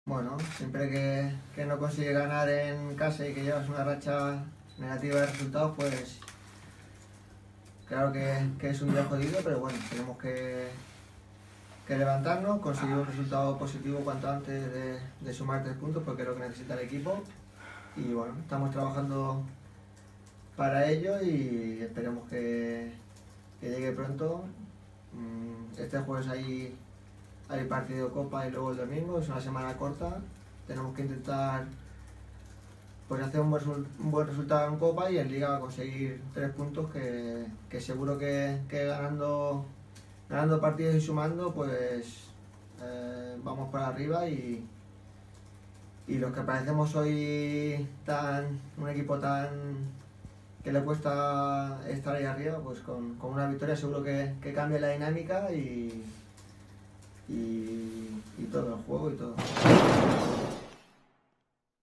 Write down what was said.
Bueno, siempre que no consigues ganar en casa y que llevas una racha negativa de resultados, pues claro que es un día jodido, pero bueno, tenemos que levantarnos, conseguir un resultado positivo cuanto antes de sumar 3 puntos, porque es lo que necesita el equipo. Y bueno, estamos trabajando para ello y esperemos que llegue pronto. Este jueves hay partido de Copa y luego el domingo, es una semana corta. Tenemos que intentar pues hacer un buen resultado en Copa y en Liga conseguir 3 puntos que seguro que ganando partidos y sumando pues vamos para arriba y los que parecemos hoy un equipo tan que le cuesta estar ahí arriba, pues con una victoria seguro que cambia la dinámica y todo el juego y todo.